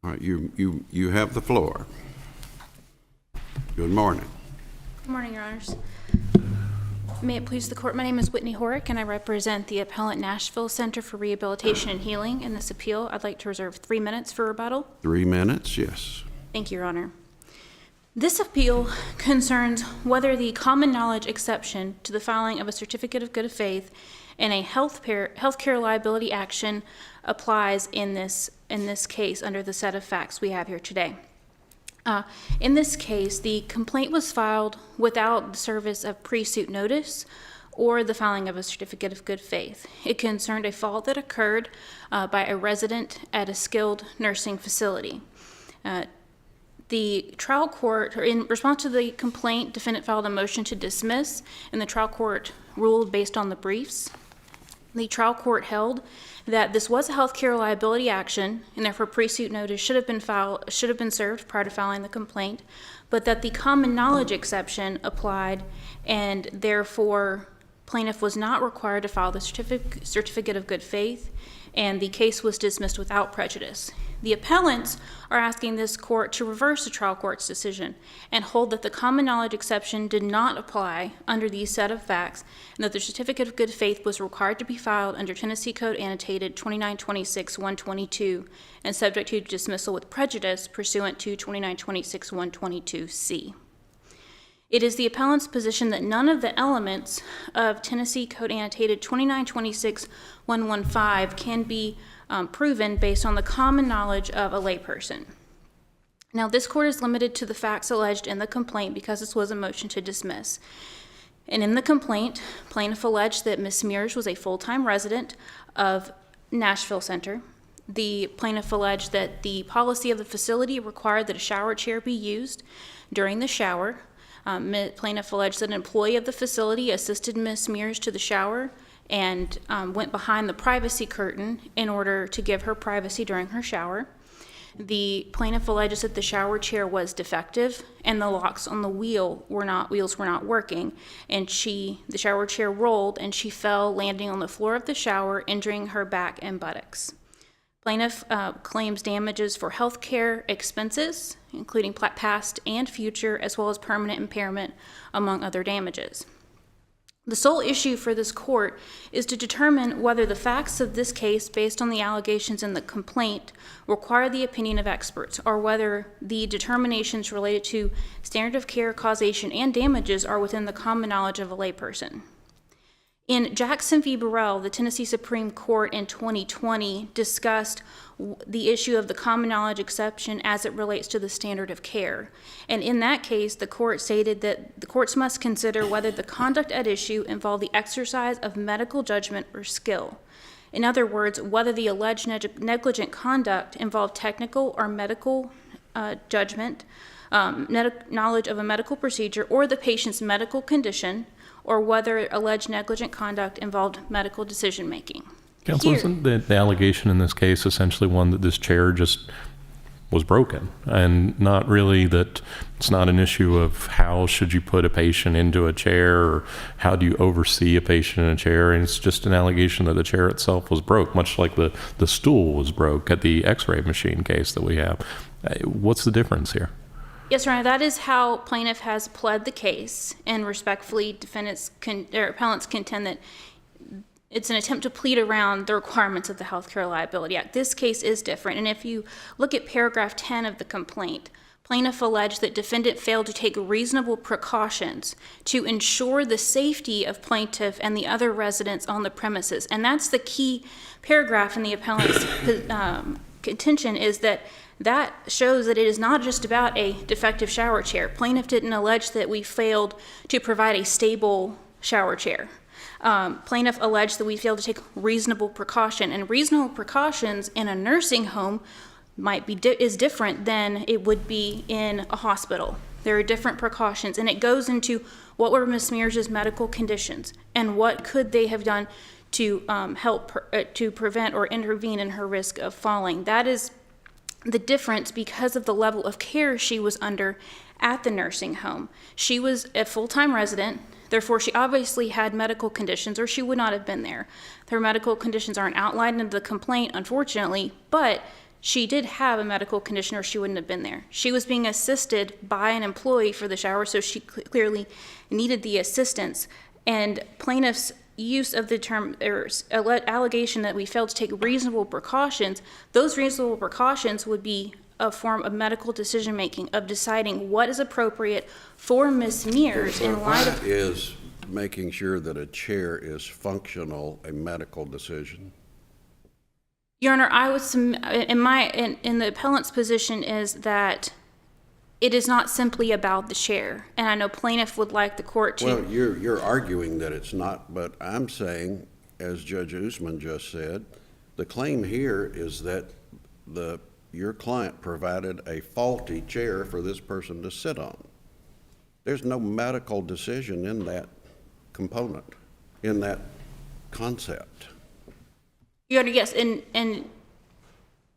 All right, you have the floor. Good morning. Good morning, Your Honors. May it please the Court, my name is Whitney Horick, and I represent the appellant Nashville Center for Rehabilitation and Healing. In this appeal, I'd like to reserve 3 minutes for rebuttal. 3 minutes, yes. Thank you, Your Honor. This appeal concerns whether the common knowledge exception to the filing of a certificate of good faith in a healthcare liability action applies in this case under the set of facts we have here today. In this case, the complaint was filed without the service of pre-suit notice or the filing of a certificate of good faith. It concerned a fault that occurred by a resident at a skilled nursing facility. The trial court, or in response to the complaint, defendant filed a motion to dismiss, and the trial court ruled based on the briefs. The trial court held that this was a healthcare liability action, and therefore pre-suit notice should have been served prior to filing the complaint, but that the common knowledge exception applied, and therefore plaintiff was not required to file the certificate of good faith, and the case was dismissed without prejudice. The appellants are asking this court to reverse the trial court's decision and hold that the common knowledge exception did not apply under these set of facts, and that the certificate of good faith was required to be filed under Tennessee Code Annotated 2926-122 and subject to dismissal with prejudice pursuant to 2926-122C. It is the appellant's position that none of the elements of Tennessee Code Annotated 2926-115 can be proven based on the common knowledge of a layperson. Now, this court is limited to the facts alleged in the complaint because this was a motion to dismiss. And in the complaint, plaintiff alleged that Ms. Mears was a full-time resident of Nashville Center. The plaintiff alleged that the policy of the facility required that a shower chair be used during the shower. Plaintiff alleged that an employee of the facility assisted Ms. Mears to the shower and went behind the privacy curtain in order to give her privacy during her shower. The plaintiff alleges that the shower chair was defective and the locks on the wheels were not working, and the shower chair rolled and she fell, landing on the floor of the shower, injuring her back and buttocks. Plaintiff claims damages for health care expenses, including past and future, as well as permanent impairment, among other damages. The sole issue for this court is to determine whether the facts of this case, based on the allegations in the complaint, require the opinion of experts, or whether the determinations related to standard of care, causation, and damages are within the common knowledge of a layperson. In Jackson v. Burrell, the Tennessee Supreme Court in 2020 discussed the issue of the common knowledge exception as it relates to the standard of care. And in that case, the court stated that the courts must consider whether the conduct at issue involved the exercise of medical judgment or skill. In other words, whether the alleged negligent conduct involved technical or medical judgment, knowledge of a medical procedure, or the patient's medical condition, or whether alleged negligent conduct involved medical decision-making. Counsel, isn't the allegation in this case essentially one that this chair just was broken, and not really that it's not an issue of how should you put a patient into a chair or how do you oversee a patient in a chair, and it's just an allegation that the chair itself was broke, much like the stool was broke at the x-ray machine case that we have. What's the difference here? Yes, Your Honor, that is how plaintiff has pled the case, and respectfully, appellants contend that it's an attempt to plead around the requirements of the Healthcare Liability Act. This case is different, and if you look at paragraph 10 of the complaint, plaintiff alleged that defendant failed to take reasonable precautions to ensure the safety of plaintiff and the other residents on the premises. And that's the key paragraph in the appellant's contention, is that shows that it is not just about a defective shower chair. Plaintiff didn't allege that we failed to provide a stable shower chair. Plaintiff alleged that we failed to take reasonable precaution, and reasonable precautions in a nursing home is different than it would be in a hospital. There are different precautions, and it goes into what were Ms. Mears' medical conditions and what could they have done to help to prevent or intervene in her risk of falling. That is the difference because of the level of care she was under at the nursing home. She was a full-time resident, therefore she obviously had medical conditions or she would not have been there. Her medical conditions aren't outlined in the complaint, unfortunately, but she did have a medical condition or she wouldn't have been there. She was being assisted by an employee for the shower, so she clearly needed the assistance. And plaintiff's use of the term, or allegation that we failed to take reasonable precautions, those reasonable precautions would be a form of medical decision-making, of deciding what is appropriate for Ms. Mears in light of... Is making sure that a chair is functional a medical decision? Your Honor, I would in the appellant's position is that it is not simply about the chair, and I know plaintiff would like the court to... Well, you're arguing that it's not, but I'm saying, as Judge Usman just said, the claim here is that your client provided a faulty chair for this person to sit on. There's no medical decision in that component, in that concept. Your Honor, yes, and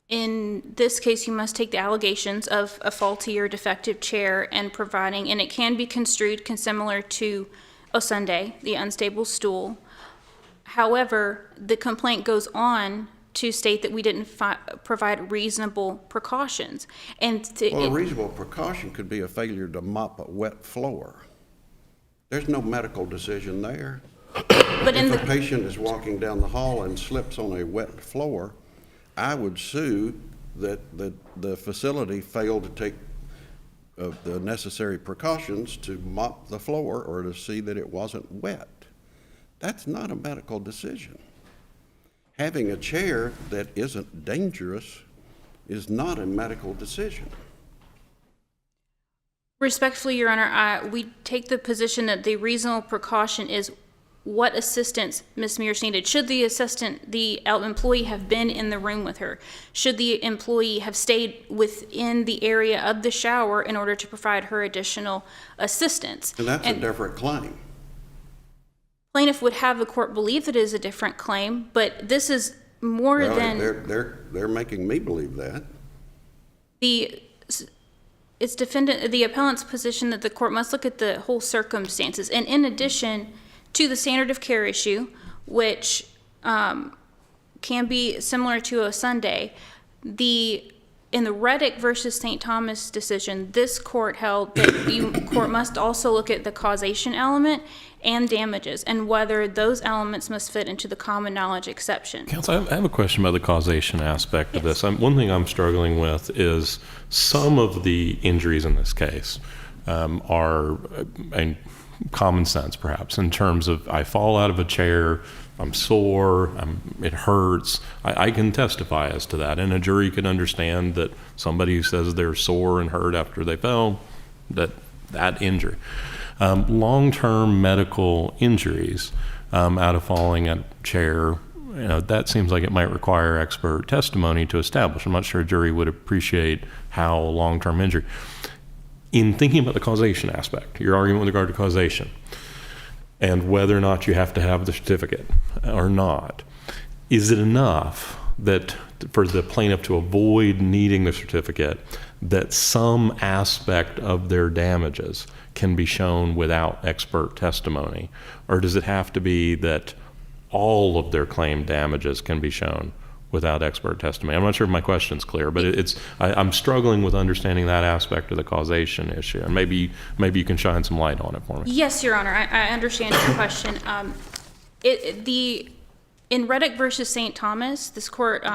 in this case, you must take the allegations of a faulty or defective chair and providing, and it can be construed similar to Osunday, the unstable stool. However, the complaint goes on to state that we didn't provide reasonable precautions. And a reasonable precaution could be a failure to mop a wet floor. There's no medical decision there. But if a patient is walking down the hall and slips on a wet floor, I would sue that the facility failed to take the necessary precautions to mop the floor or to see that it wasn't wet. That's not a medical decision. Having a chair that isn't dangerous is not a medical decision. Respectfully, Your Honor, we take the position that the reasonable precaution is what assistance Ms. Mears needed. Should the employee have been in the room with her? Should the employee have stayed within the area of the shower in order to provide her additional assistance? And that's a different claim. Plaintiff would have the court believe that it is a different claim, but this is more than... They're making me believe that. It's the appellant's position that the court must look at the whole circumstances. And in addition to the standard of care issue, which can be similar to a Sunday, in the Reddick versus St. Thomas decision, this court held that the court must also look at the causation element and damages, and whether those elements must fit into the common knowledge exception. Counsel, I have a question about the causation aspect of this. One thing I'm struggling with is some of the injuries in this case are common sense, perhaps, in terms of I fall out of a chair, I'm sore, it hurts. I can testify as to that, and a jury could understand that somebody who says they're sore and hurt after they fell, that injury. Long-term medical injuries out of falling out of a chair, that seems like it might require expert testimony to establish. I'm not sure a jury would appreciate how long-term injury. In thinking about the causation aspect, your argument with regard to causation, and whether or not you have to have the certificate or not, is it enough that for the plaintiff to avoid needing the certificate that some aspect of their damages can be shown without expert testimony? Or does it have to be that all of their claimed damages can be shown without expert testimony? I'm not sure if my question's clear, but I'm struggling with understanding that aspect of the causation issue. And maybe you can shine some light on it for me. Yes, Your Honor, I understand your question. In Reddick versus St. Thomas, this court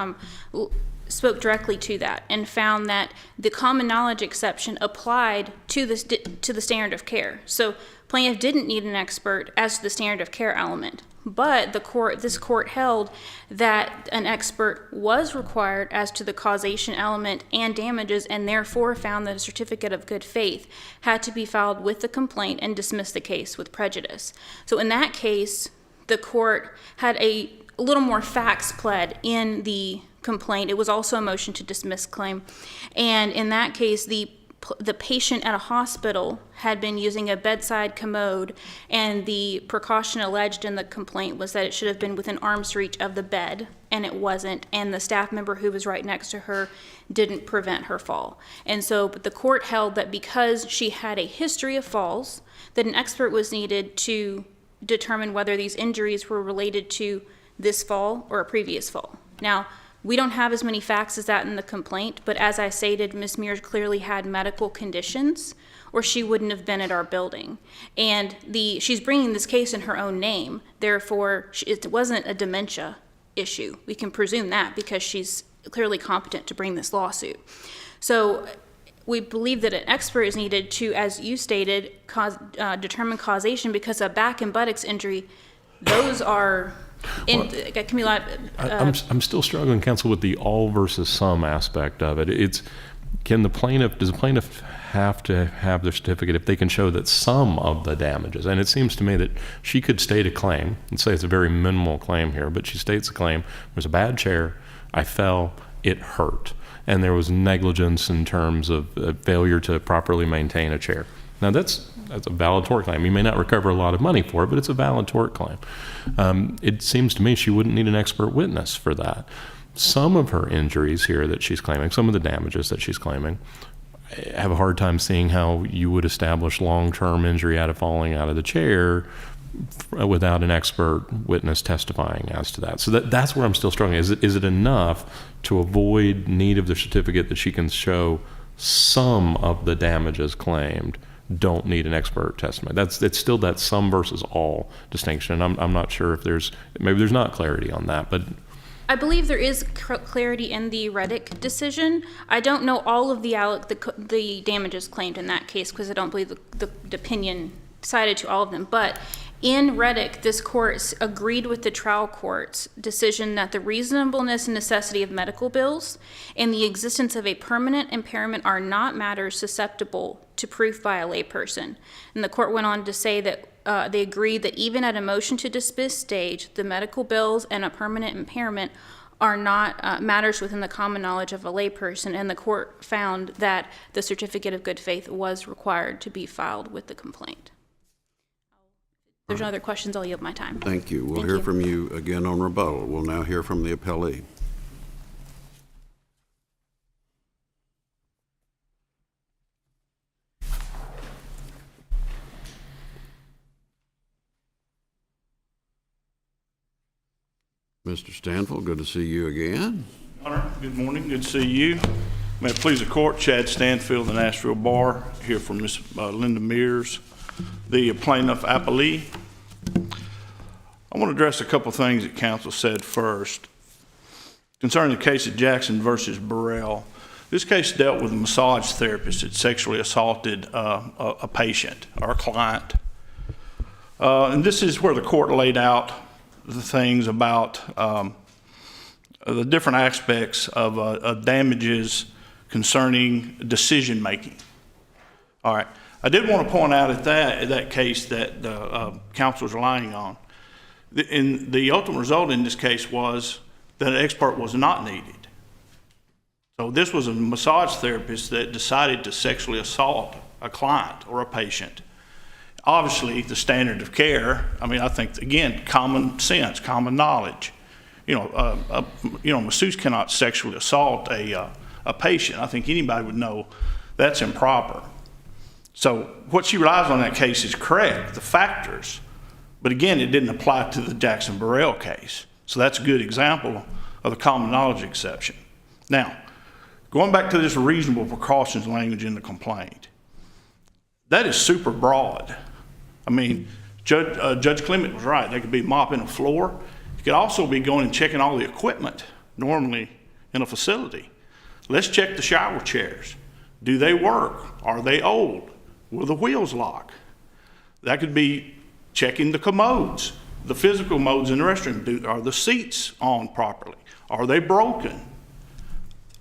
spoke directly to that and found that the common knowledge exception applied to the standard of care. So plaintiff didn't need an expert as to the standard of care element. But this court held that an expert was required as to the causation element and damages, and therefore found that a certificate of good faith had to be filed with the complaint and dismiss the case with prejudice. So in that case, the court had a little more facts pled in the complaint. It was also a motion to dismiss claim. And in that case, the patient at a hospital had been using a bedside commode, and the precaution alleged in the complaint was that it should have been within arm's reach of the bed, and it wasn't, and the staff member who was right next to her didn't prevent her fall. And so but the court held that because she had a history of falls, that an expert was needed to determine whether these injuries were related to this fall or a previous fall. Now, We don't have as many facts as that in the complaint, but as I stated, Ms. Mears clearly had medical conditions or she wouldn't have been at our building. And she's bringing this case in her own name, therefore it wasn't a dementia issue. We can presume that because she's clearly competent to bring this lawsuit. So we believe that an expert is needed to, as you stated, determine causation, because a back and buttocks injury, those are... it can be like, I'm still struggling, counsel, with the all versus some aspect of it. Does the plaintiff have to have their certificate if they can show that some of the damages, and it seems to me that she could state a claim and say it's a very minimal claim here, but she states a claim, there's a bad chair, I fell, it hurt, and there was negligence in terms of failure to properly maintain a chair. Now that's a valid tort claim. You may not recover a lot of money for it, but it's a valid tort claim. It seems to me she wouldn't need an expert witness for that. Some of her injuries here that she's claiming, some of the damages that she's claiming, I have a hard time seeing how you would establish long-term injury out of falling out of the chair without an expert witness testifying as to that. So that's where I'm still struggling. Is it enough to avoid need of the certificate that she can show some of the damages claimed don't need an expert testimony? It's still that some versus all distinction. I'm not sure if maybe there's not clarity on that, but I believe there is clarity in the Reddick decision. I don't know all of the damages claimed in that case because I don't believe the opinion cited to all of them. But in Reddick, this court agreed with the trial court's decision that the reasonableness and necessity of medical bills and the existence of a permanent impairment are not matters susceptible to proof by a layperson. And the court went on to say that they agreed that even at a motion to dismiss stage, the medical bills and a permanent impairment are not matters within the common knowledge of a layperson, and the court found that the certificate of good faith was required to be filed with the complaint. If there's no other questions, I'll yield my time. Thank you. We'll hear from you again on rebuttal. We'll now hear from the appellee. Mr. Stanfield, good to see you again. Honor, good morning. Good to see you. May it please the court, Chad Stanfield, the Nashville Bar, here from Miss Linda Mears, the plaintiff appellee. I want to address a couple things that counsel said first. Concerning the case of Jackson versus Burrell, this case dealt with a massage therapist that sexually assaulted a patient or a client. And this is where the court laid out the things about the different aspects of damages concerning decision making. All right, I did want to point out at that case that the counsel was relying on. The ultimate result in this case was that an expert was not needed. So this was a massage therapist that decided to sexually assault a client or a patient. Obviously, the standard of care, I mean, I think, again, common sense, common knowledge. A masseuse cannot sexually assault a patient. I think anybody would know that's improper. So what she relies on in that case is correct, the factors. But again, it didn't apply to the Jackson Burrell case. So that's a good example of the common knowledge exception. Now, going back to this reasonable precautions language in the complaint, that is super broad. I mean, Judge Clement was right. They could be mopping a floor. You could also be going and checking all the equipment normally in a facility. Let's check the shower chairs. Do they work? Are they old? Will the wheels lock? That could be checking the commodes, the physical modes in the restroom. Are the seats on properly? Are they broken?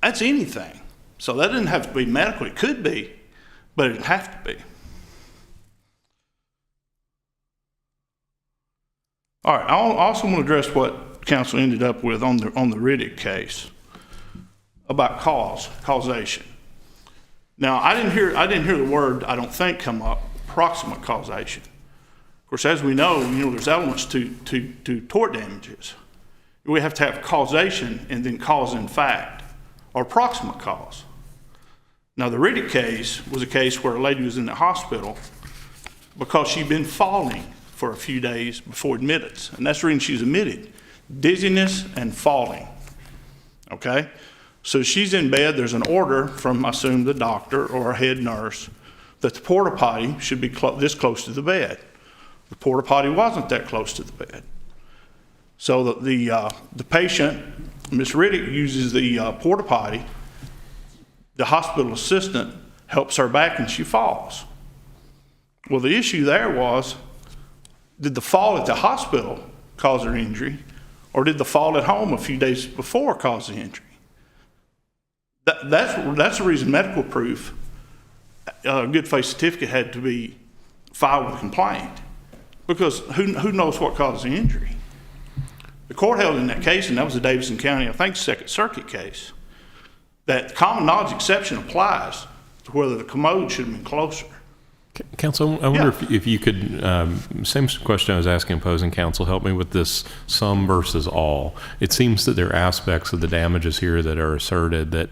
That's anything. So that doesn't have to be medical. It could be, but it doesn't have to be. All right, I also want to address what counsel ended up with on the Riddick case about causation. Now, I didn't hear the word, I don't think, come up, proximate causation. Of course, as we know, there's elements to tort damages. We have to have causation and then cause in fact, or proximate cause. Now, the Riddick case was a case where a lady was in the hospital because she'd been falling for a few days before admittance, and that's the reason she's admitted, dizziness and falling. Okay? So she's in bed. There's an order from, I assume, the doctor or a head nurse that the porta potty should be this close to the bed. The porta potty wasn't that close to the bed. So the patient, Ms. Riddick, uses the porta potty. The hospital assistant helps her back and she falls. Well, the issue there was, did the fall at the hospital cause her injury, or did the fall at home a few days before cause the injury? That's the reason medical proof, a good faith certificate had to be filed with a complaint, because who knows what caused the injury? The court held in that case, and that was the Davidson County, I think, Second Circuit case, that common knowledge exception applies to whether the commode should have been closer. Counsel, I wonder if you could, same question I was asking opposing counsel, help me with this some versus all. It seems that there are aspects of the damages here that are asserted that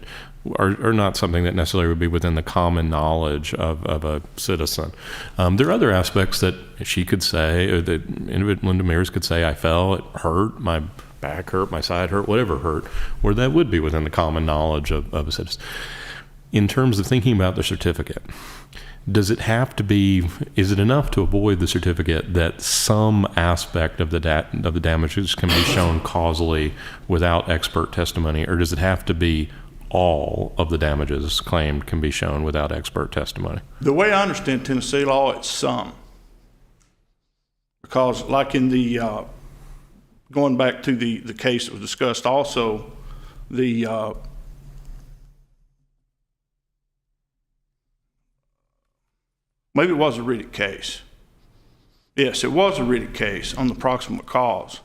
are not something that necessarily would be within the common knowledge of a citizen. There are other aspects that she could say, or that Linda Mears could say, I fell, it hurt, my back hurt, my side hurt, whatever hurt, where that would be within the common knowledge of a citizen. In terms of thinking about the certificate, does it have to be, is it enough to avoid the certificate that some aspect of the damages can be shown causally without expert testimony, or does it have to be all of the damages claimed can be shown without expert testimony? The way I understand Tennessee law, it's some. Because like in the, going back to the case that was discussed also, the maybe it was a Riddick case. Yes, it was a Riddick case on the proximate cause.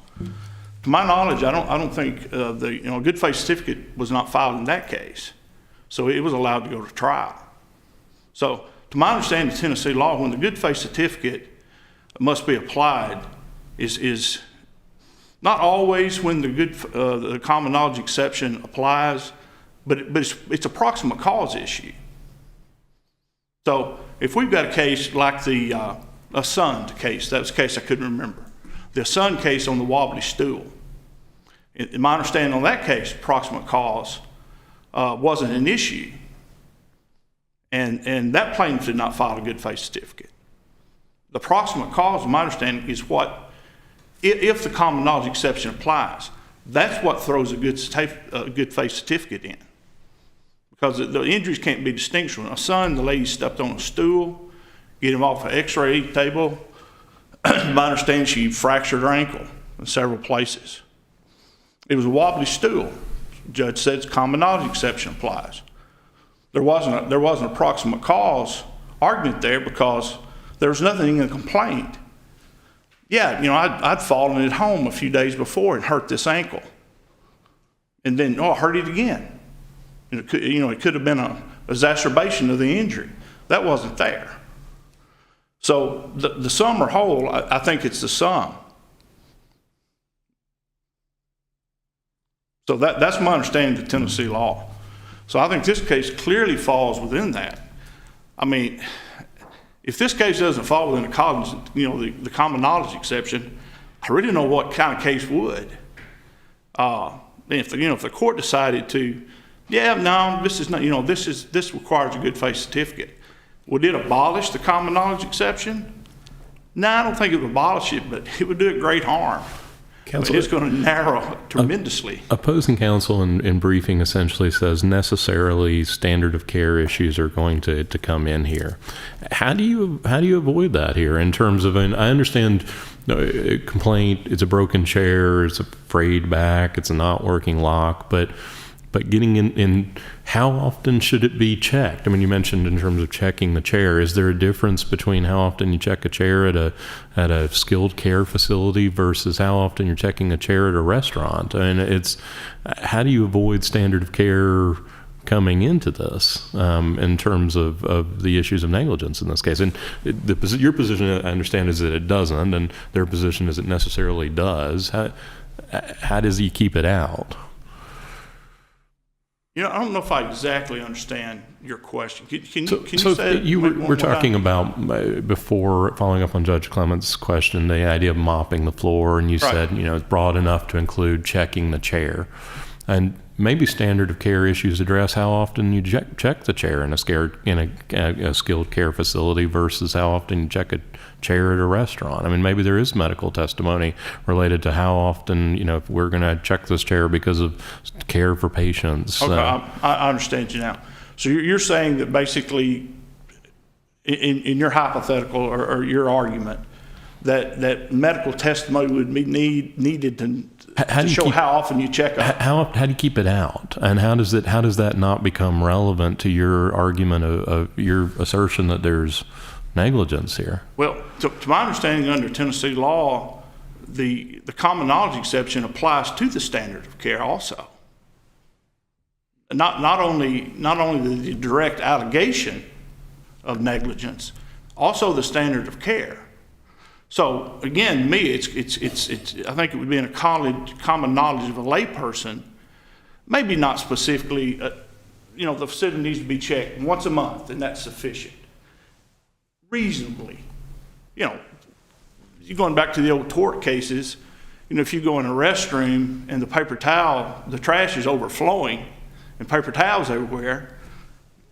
To my knowledge, I don't think the good faith certificate was not filed in that case, so it was allowed to go to trial. So, to my understanding of Tennessee law, when the good faith certificate must be applied, is not always when the common knowledge exception applies, but it's a proximate cause issue. So, if we've got a case like the Sun case, that was a case I couldn't remember. The Sun case on the wobbly stool. In my understanding on that case, proximate cause wasn't an issue. And that plaintiff did not file a good faith certificate. The proximate cause, in my understanding, is what, if the common knowledge exception applies, that's what throws a good faith certificate in. Because the injuries can't be distinguished. A Son, the lady stepped on a stool, get him off an x-ray table. My understanding, she fractured her ankle in several places. It was a wobbly stool. The judge said its common knowledge exception applies. There wasn't a proximate cause argument there because there was nothing in the complaint. Yeah, I'd fallen at home a few days before and hurt this ankle. And then, I hurt it again. It could have been an exacerbation of the injury. That wasn't there. So the sum or whole, I think it's the sum. So that's my understanding of Tennessee law. So I think this case clearly falls within that. I mean, if this case doesn't fall within the common knowledge exception, I really don't know what kind of case would. If the court decided to, this is not, this requires a good faith certificate. Would it abolish the common knowledge exception? No, I don't think it would abolish it, but it would do it great harm. Counsel, it's going to narrow tremendously. Opposing counsel in briefing essentially says necessarily standard of care issues are going to come in here. How do you avoid that here in terms of, I understand a complaint, it's a broken chair, it's a frayed back, it's a not working lock, but getting in, how often should it be checked? I mean, you mentioned in terms of checking the chair. Is there a difference between how often you check a chair at a skilled care facility versus how often you're checking a chair at a restaurant? I mean, how do you avoid standard of care coming into this in terms of the issues of negligence in this case? And your position, I understand, is that it doesn't, and their position is it necessarily does. How does he keep it out? I don't know if I exactly understand your question. Can you so say it? You were talking about, before following up on Judge Clement's question, the idea of mopping the floor, and you said, it's broad enough to include checking the chair. And maybe standard of care issues address how often you check the chair in a skilled care facility versus how often you check a chair at a restaurant. I mean, maybe there is medical testimony related to how often, if we're going to check this chair because of care for patients. Okay, I understand you now. So you're saying that basically, in your hypothetical or your argument, that medical testimony would be needed to show how often you check up. How do you keep it out, and how does that not become relevant to your argument of your assertion that there's negligence here? Well, to my understanding, under Tennessee law, the common knowledge exception applies to the standard of care also. Not only the direct allegation of negligence, also the standard of care. So again, it's I think it would be in a common knowledge of a layperson, maybe not specifically, the facility needs to be checked once a month, and that's sufficient. Reasonably, you're going back to the old tort cases, if you go in a restroom and the paper towel, the trash is overflowing and paper towels everywhere,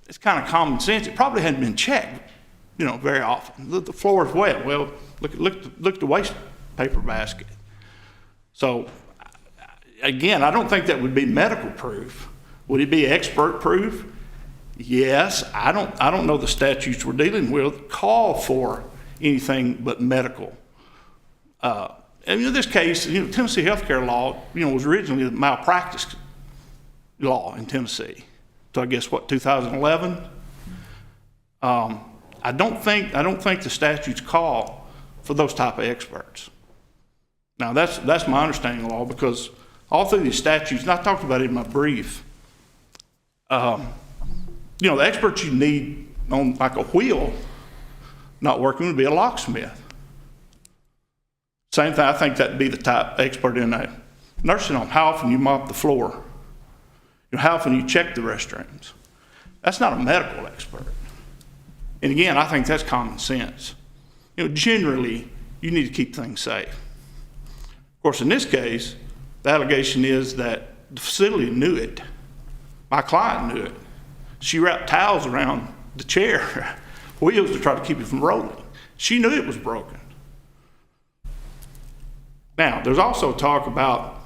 it's kind of common sense. It probably hadn't been checked, very often. The floor is wet. Well, look at the waste paper basket. So again, I don't think that would be medical proof. Would it be expert proof? Yes. I don't know the statutes we're dealing with call for anything but medical. And in this case, Tennessee healthcare law, was originally the malpractice law in Tennessee. So I guess 2011. I don't think the statutes call for those type of experts. Now that's my understanding of law, because all through these statutes, and I talked about it in my brief, the experts you need on like a wheel not working would be a locksmith. Same thing, I think that'd be the type expert in a nursing home. How often you mop the floor? How often you check the restrooms? That's not a medical expert. And again, I think that's common sense. Generally, you need to keep things safe. Of course, in this case, the allegation is that the facility knew it. My client knew it. She wrapped towels around the chair, wheels, to try to keep it from rolling. She knew it was broken. Now, there's also talk about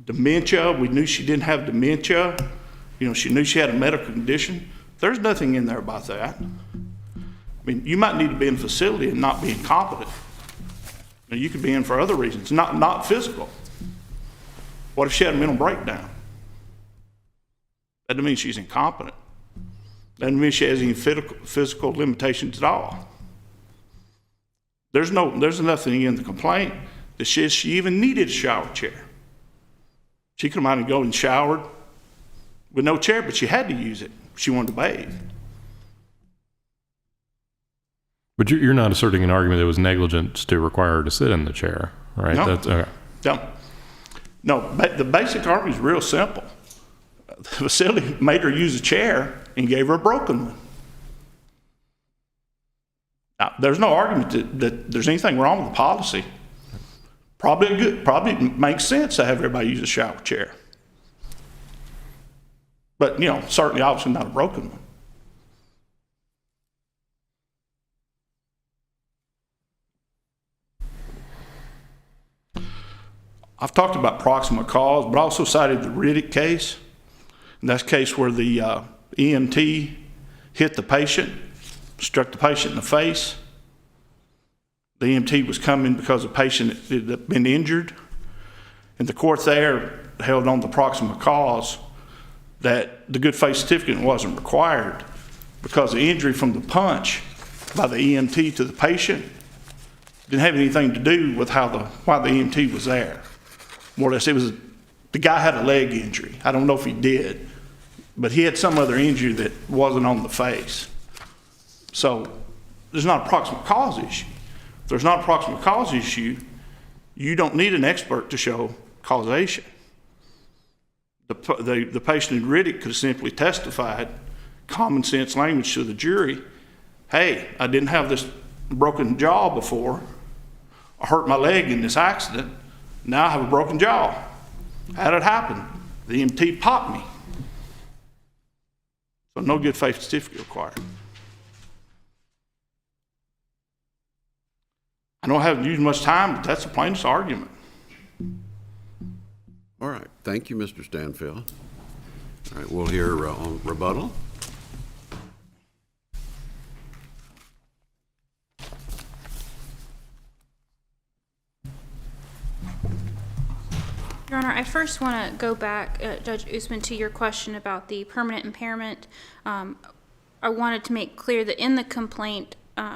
dementia. We knew she didn't have dementia. She knew she had a medical condition. There's nothing in there about that. I mean, you might need to be in a facility and not be incompetent. Now, you could be in for other reasons, not physical. What if she had a mental breakdown? That doesn't mean she's incompetent. That doesn't mean she has any physical limitations at all. There's nothing in the complaint that says she even needed a shower chair. She could have gone and showered with no chair, but she had to use it. She wanted to bathe. But you're not asserting an argument that it was negligence to require her to sit in the chair, right? No. Okay. No, the basic argument is real simple. The facility made her use a chair and gave her a broken one. Now, there's no argument that there's anything wrong with the policy. Probably makes sense to have everybody use a shower chair. But, certainly obviously not a broken one. I've talked about proximate cause, but I also cited the Riddick case. And that's a case where the EMT hit the patient, struck the patient in the face. The EMT was coming because the patient had been injured. And the court there held on the proximate cause that the good faith certificate wasn't required because the injury from the punch by the EMT to the patient didn't have anything to do with why the EMT was there. More or less, the guy had a leg injury. I don't know if he did, but he had some other injury that wasn't on the face. So there's not a proximate cause issue. If there's not a proximate cause issue, you don't need an expert to show causation. The patient in Riddick could have simply testified, common sense language to the jury, hey, I didn't have this broken jaw before. I hurt my leg in this accident. Now I have a broken jaw. How did it happen? The EMT popped me. So no good faith certificate required. I don't have used much time, but that's the plaintiff's argument. All right, thank you, Mr. Stanfield. All right, we'll hear on rebuttal. Your Honor, I first want to go back, Judge Usman, to your question about the permanent impairment. I wanted to make clear that in the complaint,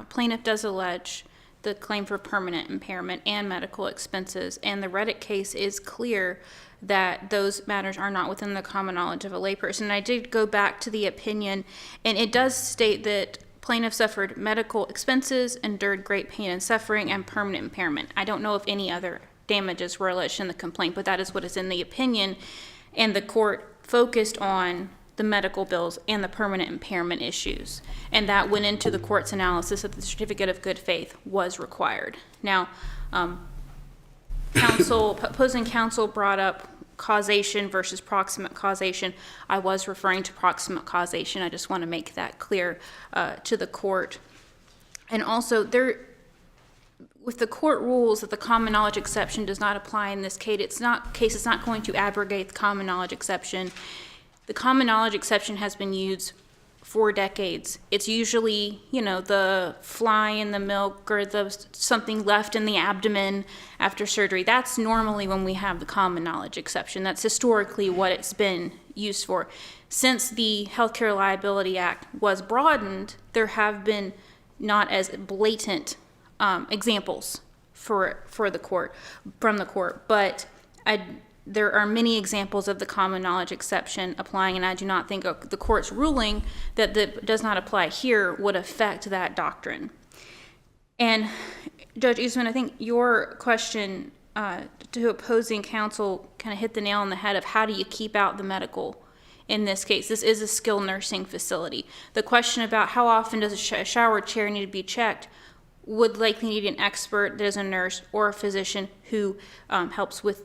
plaintiff does allege the claim for permanent impairment and medical expenses, and the Reddick case is clear that those matters are not within the common knowledge of a layperson. And I did go back to the opinion, and it does state that plaintiff suffered medical expenses, endured great pain and suffering, and permanent impairment. I don't know if any other damages were alleged in the complaint, but that is what is in the opinion, and the court focused on the medical bills and the permanent impairment issues, and that went into the court's analysis that the certificate of good faith was required. Now, opposing counsel brought up causation versus proximate causation. I was referring to proximate causation. I just want to make that clear to the court. And also, with the court rules that the common knowledge exception does not apply in this case, it's not going to abrogate the common knowledge exception. The common knowledge exception has been used for decades. It's usually, the fly in the milk or something left in the abdomen after surgery. That's normally when we have the common knowledge exception. That's historically what it's been used for. Since the Healthcare Liability Act was broadened, there have been not as blatant examples from the court, but there are many examples of the common knowledge exception applying, and I do not think the court's ruling that does not apply here would affect that doctrine. And Judge Usman, I think your question to opposing counsel kind of hit the nail on the head of how do you keep out the medical in this case. This is a skilled nursing facility. The question about how often does a shower chair need to be checked would likely need an expert that is a nurse or a physician who helps with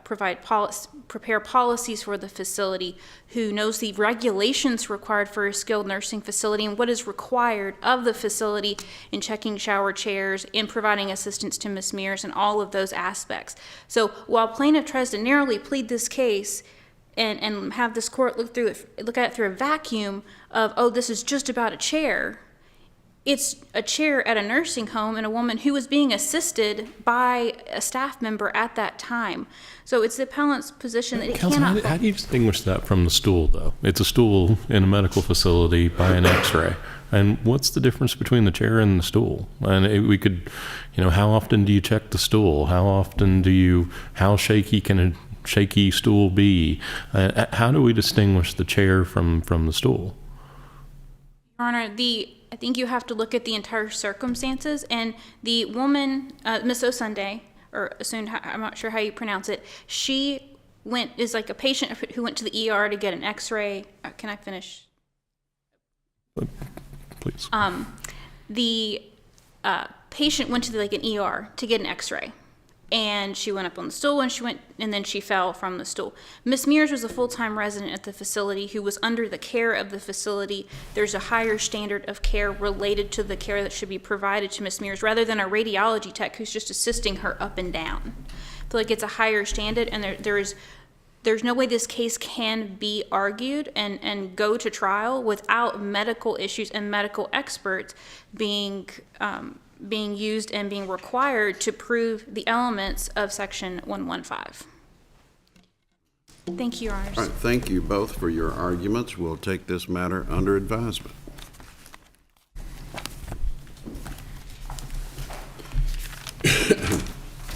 prepare policies for the facility, who knows the regulations required for a skilled nursing facility and what is required of the facility in checking shower chairs, in providing assistance to Ms. Mears, and all of those aspects. So while plaintiff tries to narrowly plead this case and have this court look at it through a vacuum of, oh, this is just about a chair, it's a chair at a nursing home and a woman who was being assisted by a staff member at that time. So it's the appellant's position that it cannot... How do you distinguish that from the stool, though? It's a stool in a medical facility by an x-ray. And what's the difference between the chair and the stool? And we could, how often do you check the stool? How shaky can a shaky stool be? How do we distinguish the chair from the stool? Your Honor, I think you have to look at the entire circumstances, and the woman, Miss Osunday, or Osun, I'm not sure how you pronounce it, she is like a patient who went to the ER to get an x-ray. Can I finish? Please. The patient went to an ER to get an x-ray, and she went up on the stool and then she fell from the stool. Ms. Mears was a full-time resident at the facility who was under the care of the facility. There's a higher standard of care related to the care that should be provided to Ms. Mears rather than a radiology tech who's just assisting her up and down. I feel like it's a higher standard, and there's no way this case can be argued and go to trial without medical issues and medical experts being used and being required to prove the elements of Section 115. Thank you, Your Honors. All right, thank you both for your arguments. We'll take this matter under advisement.